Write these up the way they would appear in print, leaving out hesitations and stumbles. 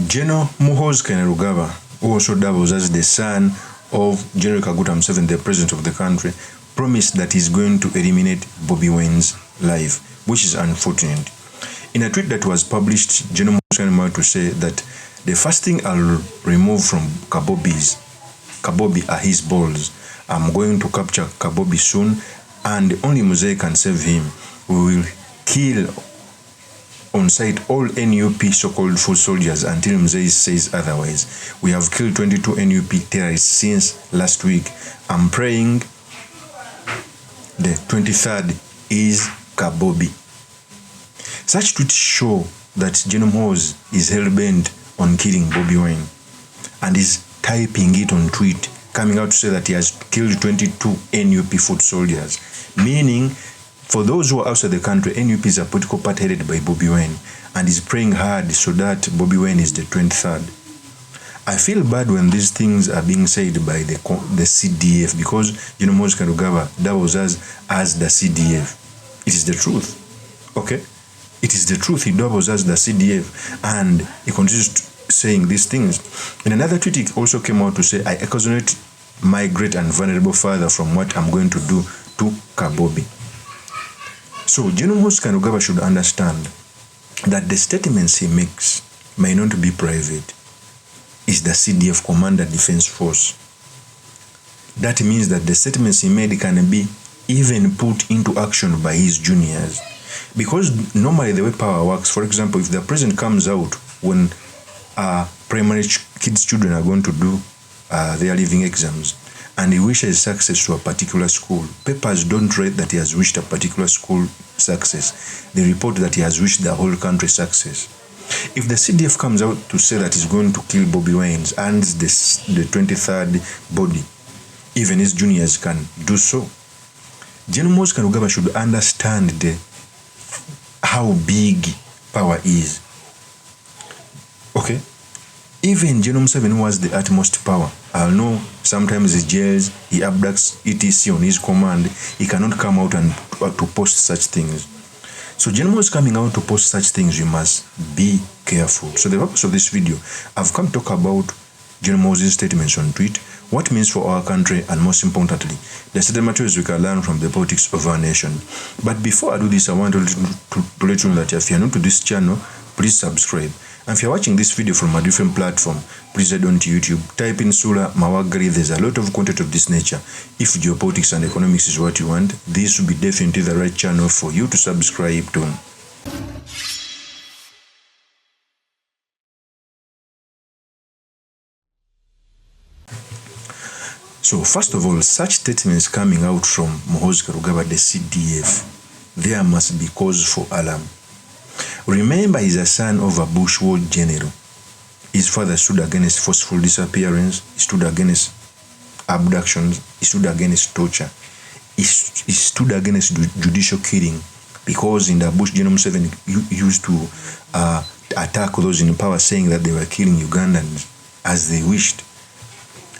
General Muhoozi, who also doubles as the son of General Kaguta Museveni, the president of the country, promised that he's going to eliminate Bobi Wine's life, which is unfortunate. In a tweet that was published, General Muhoozi to say that the first thing I'll remove from Kabobi are his balls. I'm going to capture Kabobi soon, and only Muhoozi can save him. We will kill on sight all NUP so-called foot soldiers until Muhoozi says otherwise. We have killed 22 NUP terrorists since last week. I'm praying the 23rd is Kabobi. Such tweets show that General Muhoozi is hell-bent on killing Bobi Wine and is typing it on tweet, coming out to say that he has killed 22 NUP foot soldiers, meaning for those who are outside the country, NUP is a political party headed by Bobi Wine and is praying hard so that Bobi Wine is the 23rd. I feel bad when these things are being said by the CDF because Muhoozi doubles as the CDF. It is the truth. Okay? It is the truth. He doubles as the CDF and he continues saying these things. In another tweet, he also came out to say, I exonerate my great and vulnerable father from what I'm going to do to Kabobi. So General Muhoozi should understand that the statements he makes may not be private. It's the CDF Commander Defense Force. That means that the statements he made can be even put into action by his juniors. Because normally the way power works, for example, if the president comes out when primary kids' children are going to do their leaving exams and he wishes success to a particular school, papers don't write that he has wished a particular school success. They report that he has wished the whole country success. If the CDF comes out to say that he's going to kill Bobi Wine and the 23rd body, even his juniors can do so. General Muhoozi should understand how big power is. Okay? Even General Museveni was the utmost power. I know sometimes he jails, he abducts etc. on his command. He cannot come out and to post such things. So General Muhoozi coming out to post such things, you must be careful. So the purpose of this video, I've come to talk about General Muhoozi's statements on tweet, what it means for our country, and most importantly, the certain materials we can learn from the politics of our nation. But before I do this, I want to let you know that if you're new to this channel, please subscribe. And if you're watching this video from a different platform, please head on to YouTube, type in Sula Mawagari. There's a lot of content of this nature. If geopolitics and economics is what you want, this will be definitely the right channel for you to subscribe to. So first of all, such statements coming out from Muhoozi, the CDF, there must be cause for alarm. Remember, he's a son of a Bush war general. His father stood against forceful disappearance, he stood against abductions, he stood against torture, he stood against judicial killing, because in the Bush, General Museveni used to attack those in power, saying that they were killing Ugandans as they wished.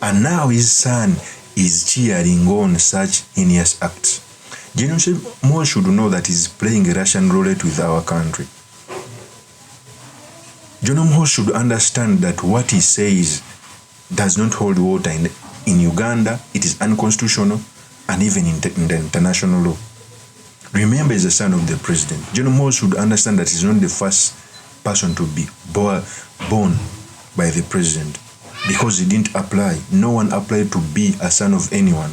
And now his son is cheering on such heinous acts. General Muhoozi should know that he's playing a Russian roulette with our country. General Muhoozi should understand that what he says does not hold water in Uganda. It is unconstitutional, and even in the international law. Remember, he's the son of the president. General Muhoozi should understand that he's not the first person to be born by the president, because he didn't apply. No one applied to be a son of anyone.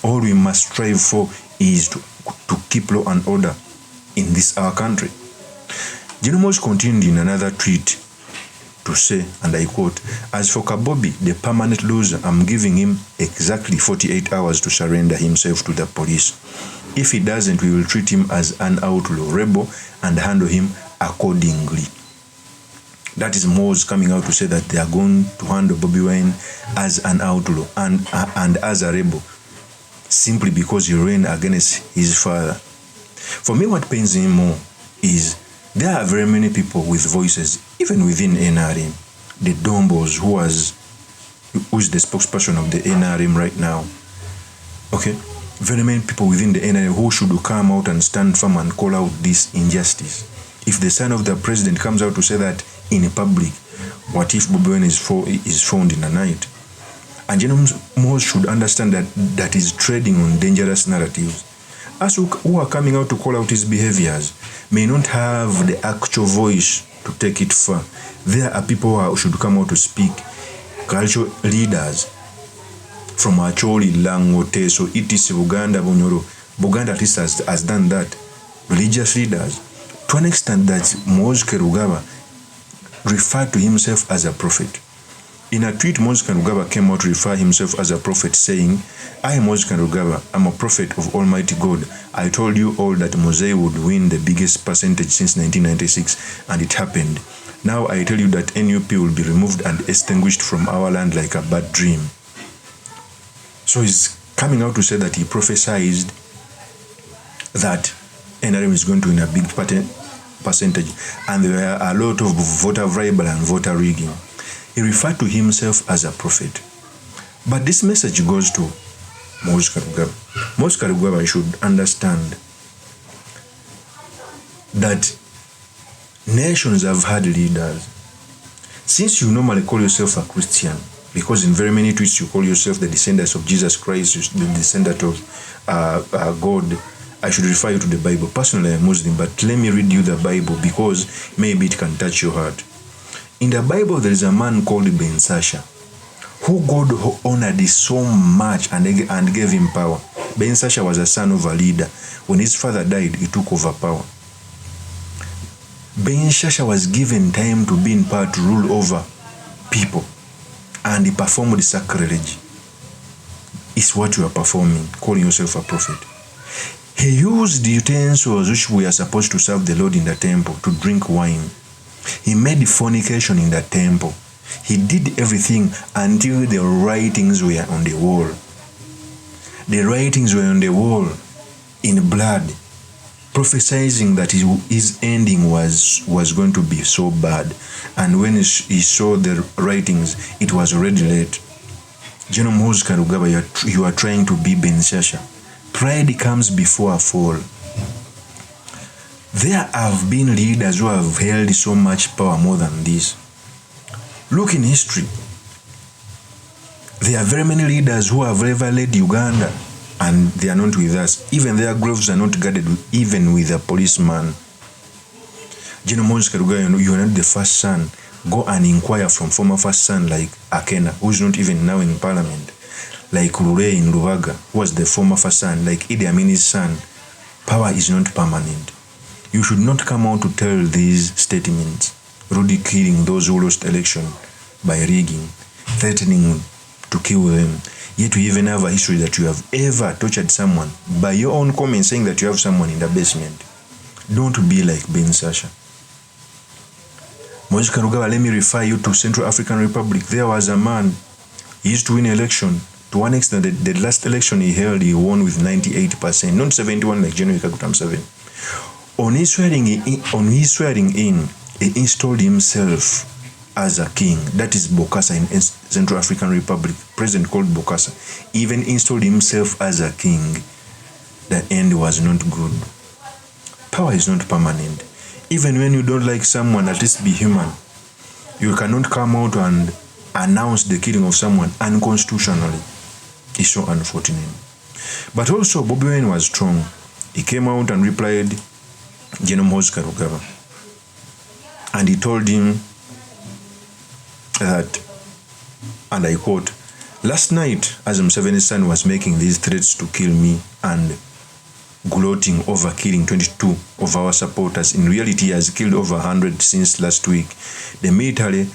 All we must strive for is to keep law and order in this our country. General Muhoozi continued in another tweet to say, and I quote, as for Kabobi, the permanent loser, I'm giving him exactly 48 hours to surrender himself to the police. If he doesn't, we will treat him as an outlaw rebel and handle him accordingly. That is Muhoozi coming out to say that they are going to handle Bobi Wine as an outlaw and as a rebel, simply because he ran against his father. For me, what pains me more is there are very many people with voices, even within NRM. The Dombos, who is the spokesperson of the NRM right now. Okay? Very many people within the NRM who should come out and stand firm and call out this injustice. If the son of the president comes out to say that in public, What if Bobi Wine is found in the night? And General Muhoozi should understand that is trading on dangerous narratives. Us who are coming out to call out his behaviors may not have the actual voice to take it far. There are people who should come out to speak. Cultural leaders from Acholi, Langote, so ETC, Uganda, Bunyoro. Buganda at least has done that. Religious leaders. To an extent that Muhoozi Kainerugaba referred to himself as a prophet. In a tweet, Muhoozi Kainerugaba came out to refer himself as a prophet, saying, I am Muhoozi Kainerugaba, I'm a prophet of Almighty God. I told you all that Muhoozi would win the biggest percentage since 1996, and it happened. Now I tell you that NUP will be removed and extinguished from our land like a bad dream. So he's coming out to say that he prophesied that NRM is going to win a big percentage, and there are a lot of voter variable and voter rigging. He referred to himself as a prophet. But this message goes to Muhoozi Kainerugaba. Muhoozi Kainerugaba should understand that nations have had leaders. Since you normally call yourself a Christian, because in very many tweets you call yourself the descendants of Jesus Christ, the descendant of God, I should refer you to the Bible. Personally, I'm Muslim, but let me read you the Bible because maybe it can touch your heart. In the Bible, there is a man called Ben Sasha, who God honored so much and gave him power. Ben Sasha was a son of a leader. When his father died, he took over power. Ben Sasha was given time to be in power to rule over people, and he performed sacrilege. It's what you are performing, calling yourself a prophet. He used the utensils which we are supposed to serve the Lord in the temple to drink wine. He made fornication in the temple. He did everything until the writings were on the wall. The writings were on the wall in blood, prophesying that his ending was going to be so bad. And when he saw the writings, it was already late. General Muhoozi Kainerugaba, you are trying to be Ben Sasha. Pride comes before a fall. There have been leaders who have held so much power more than this. Look in history. There are very many leaders who have ever led Uganda, and they are not with us. Even their graves are not guarded even with a policeman. General Muhoozi Kainerugaba, you are not the first son. Go and inquire from former first son like Akena, who is not even now in parliament. Like Lure in Lubaga, who was the former first son, like Idi Amin's son. Power is not permanent. You should not come out to tell these statements, ridiculing those who lost election by rigging, threatening to kill them. Yet you even have a history that you have ever tortured someone by your own comment saying that you have someone in the basement. Don't be like Ben Sasha. Muhoozi Kainerugaba, let me refer you to Central African Republic. There was a man, he used to win election. To one extent, the last election he held, he won with 98%, not 71 like General Kaguta Museveni. On his swearing in, he installed himself as a king. That is Bokassa in Central African Republic. President called Bokassa even installed himself as a king. The end was not good. Power is not permanent. Even when you don't like someone, at least be human. You cannot come out and announce the killing of someone unconstitutionally. It's so unfortunate. But also, Bobi Wine was strong. He came out and replied General Muhoozi Kainerugaba. And he told him that, and I quote, last night, as Museveni's son was making these threats to kill me and gloating over killing 22 of our supporters, in reality he has killed over 100 since last week. The military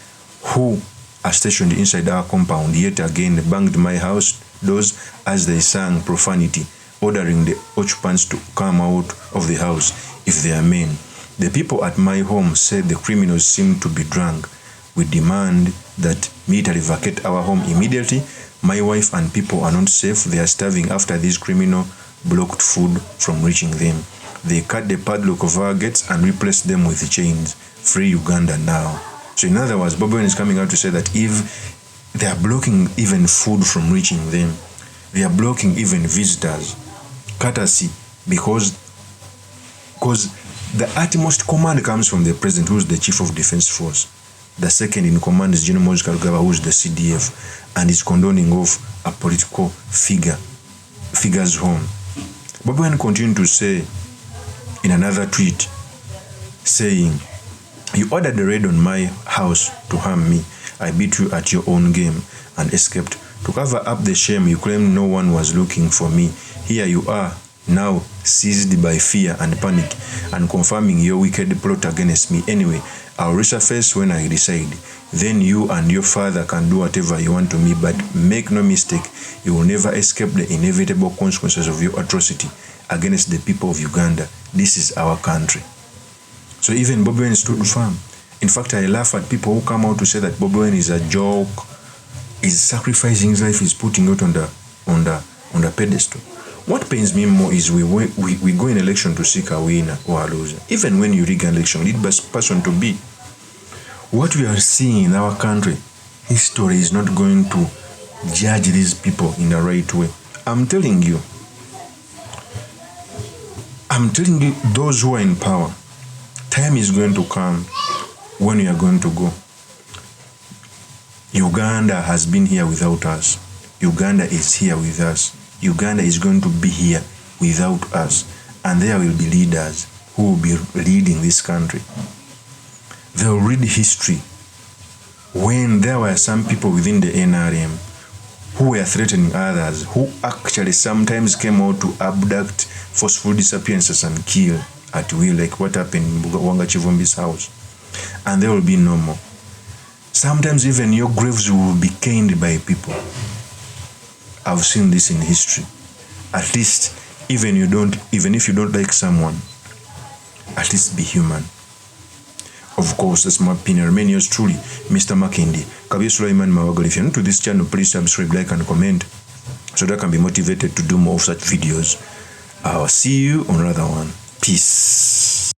who are stationed inside our compound yet again banged my house doors as they sang profanity, ordering the occupants to come out of the house if they are men. The people at my home said the criminals seem to be drunk. We demand that military vacate our home immediately. My wife and people are not safe. They are starving after these criminals blocked food from reaching them. They cut the padlock of our gates and replaced them with chains. Free Uganda now. So in other words, Bobi Wine is coming out to say that if they are blocking even food from reaching them, they are blocking even visitors, courtesy, because the utmost command comes from the president, who is the chief of defense force. The second in command is General Muhoozi Kainerugaba, who is the CDF, and is condoning of a political figure's home. Bobi Wine continued to say in another tweet, saying, "You ordered the raid on my house to harm me. I beat you at your own game and escaped. To cover up the shame, you claim no one was looking for me. Here you are, now seized by fear and panic and confirming your wicked plot against me. Anyway, I'll resurface when I decide. Then you and your father can do whatever you want to me, but make no mistake, you will never escape the inevitable consequences of your atrocity against the people of Uganda. This is our country." So even Bobi Wine stood firm. In fact, I laugh at people who come out to say that Bobi Wine is a joke, is sacrificing his life, is putting it on the pedestal. What pains me more is we go in election to seek a winner or a loser. Even when you rig an election, you need best person to be. What we are seeing in our country, history is not going to judge these people in the right way. I'm telling you, those who are in power, time is going to come when we are going to go. Uganda has been here without us. Uganda is here with us. Uganda is going to be here without us. And there will be leaders who will be leading this country. They will read history when there were some people within the NRM who were threatening others, who actually sometimes came out to abduct, forceful disappearances and kill at will, like what happened in Wanga Chivumbi's house. And there will be no more. Sometimes even your graves will be caned by people. I've seen this in history. At least, even if you don't like someone, at least be human. Of course, that's my opinion. Remain yours truly, Mr. Makindi. Kabir Sulaiman Mawagal. If you're new to this channel, please subscribe, like, and comment so that I can be motivated to do more of such videos. I'll see you on another one. Peace.